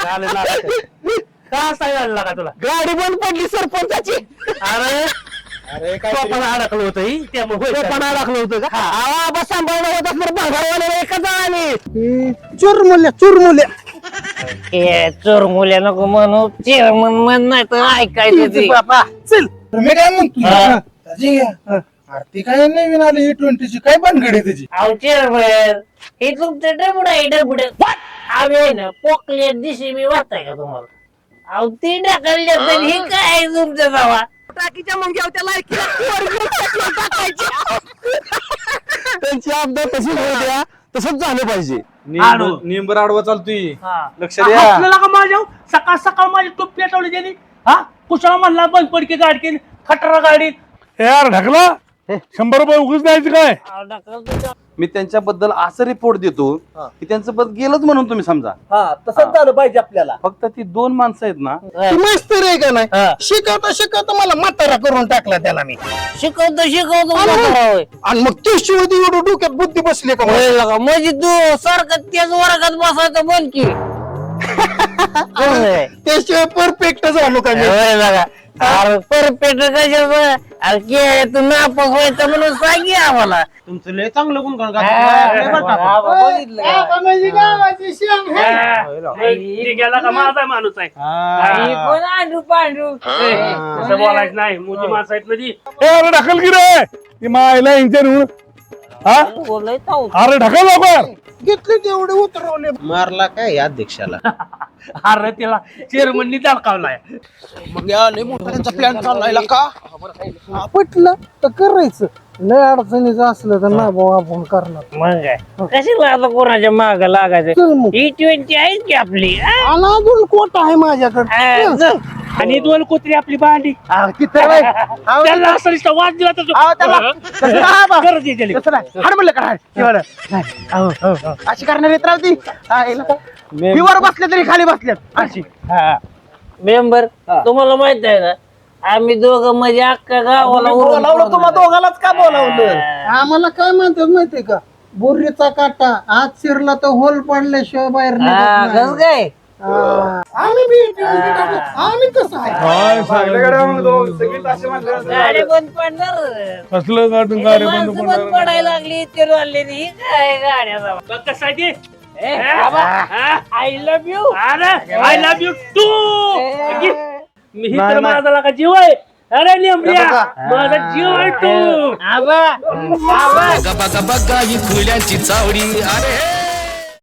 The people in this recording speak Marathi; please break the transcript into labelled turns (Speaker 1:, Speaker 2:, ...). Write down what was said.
Speaker 1: का सांगायला लागा तुला?
Speaker 2: गाडी बंद पडली सरपंचाची.
Speaker 1: अरे
Speaker 3: अरे काय
Speaker 1: पण अडकलं होतं ही, त्यामुळे
Speaker 2: पण अडकलं होतं का? आबा सांभाळणं होत असलं भागावाल्याला एकच आली.
Speaker 3: चुरमुल्या
Speaker 4: चोर मुल्या नको म्हणू चेअरमन म्हण नाही तर ऐकायचं ते.
Speaker 2: बाबा चल.
Speaker 3: मी काय म्हणतो ती काय नवीन आली E20 ची काय भानगड आहे त्याची?
Speaker 4: अहो चेअरमन हे तुमचं डबड आहे डबड. आम्ही आहे ना पोकले दिशी मी वाचताय का तुम्हाला? अहो ती ढकलल्या तर हे काय आहे तुमचं जावा?
Speaker 2: टाकीच्या मुंग्यावर त्या लायकीला पोरगी टाकायची. त्यांची आपदा तशीच होऊ द्या, तसंच झालं पाहिजे.
Speaker 3: निंबर आडवा चालतोय. लक्ष
Speaker 1: द्या. आपल्याला का माझ्या सकाळ सकाळ माझी टोप पेटवली त्यांनी. हा कुशाला म्हणला बंद पडकी गाडी केली खटरा गाडीत.
Speaker 5: यार ढकला 100 रुपये उगीच द्यायचं काय?
Speaker 4: अहो, ढकलतो.
Speaker 6: मी त्यांच्याबद्दल असं रिपोर्ट देतो की त्यांचं पद गेलंच म्हणून तुम्ही समजा.
Speaker 2: तसंच झालं पाहिजे आपल्याला.
Speaker 6: फक्त ती 2 माणसं आहेत ना,
Speaker 2: तू मास्तर आहे का नाही? शिकवता शिकवता मला म्हातारा करून टाकला त्याला मी.
Speaker 4: शिकवतो म्हातारा होय.
Speaker 2: आणि मग ते शिवदी एवढं डोक्यात बुद्धी बसली का?
Speaker 4: होय लगा, म्हणजे तू सारखं त्याच वर्गात बसायचं बंद की. होय.
Speaker 2: त्याशिवाय परफेक्ट झालो का मी?
Speaker 4: होय लगा. अरे परपेट कशाचं? अरे के तू नापास व्हायचं म्हणून सांग की आम्हाला.
Speaker 1: तुमचं लय चांगलं गुण
Speaker 4: बघितलं
Speaker 1: गेला का माझा माणूस आहे.
Speaker 4: पांढरू पांढरू
Speaker 1: तसं बोलायचं नाही, मोठी माणसं आहेत नदी.
Speaker 5: अरे ढकल की रे, ती मायला इंजन होऊन. हा
Speaker 4: बोलय ताऊ.
Speaker 5: अरे ढकल लवकर.
Speaker 2: घेतले तेवढे उतरवले.
Speaker 3: मारला काय अध्यक्षाला?
Speaker 1: अरे त्याला चेअरमननी दडकावलाय.
Speaker 2: मग आले मोठ्यांचा प्लॅन चाललाय का? पटलं तर करायचं. लय अडचणीचं असलं तर ना भाऊ आपण करणार.
Speaker 4: मग काय कशाला आता कोणाच्या माग लागायचं?
Speaker 2: चल मग.
Speaker 4: E20 आहे की आपली.
Speaker 2: आणि अजून कोट आहे माझ्याकडे.
Speaker 4: चल.
Speaker 1: आणि 2 कुत्री आपली भांडी. त्याला असं नुसतं वाद दिला तर गरज आहे त्याला.
Speaker 2: म्हणलं काय अशी करणार येत राहती. वर बसले तरी खाली बसल्यात अशी.
Speaker 4: मेंबर तुम्हाला माहित आहे ना आम्ही दोघं म्हणजे अख्खा गावाला
Speaker 2: बोलावलं तुम्हा दोघालाच का बोलावलं? आम्हाला काय म्हणतात माहितीये का? बोरीचा काटा आत शिरला तर होल पडल्याशिवाय बाहेर निघत नाही.
Speaker 4: काय
Speaker 2: आम्ही बी आम्ही कसं आहे?
Speaker 5: काय सांगितलं?
Speaker 4: गाडी बंद पडणार.
Speaker 5: कसलं गाडून गाडी बंद
Speaker 4: माणसं बंद
Speaker 5: पडणार?
Speaker 4: पडायला लागली ते ही काय गाड्या
Speaker 1: बघ कसं आहे ते.
Speaker 4: I love you.
Speaker 1: अरे आय लव्ह यू टू. मी ही तर माझा लागा जीव आहे. अरे नेमल्या माझा जीव आहे तू.
Speaker 4: आबा
Speaker 7: बघा बघा बघा ही फुल्यांची चावडी. अरे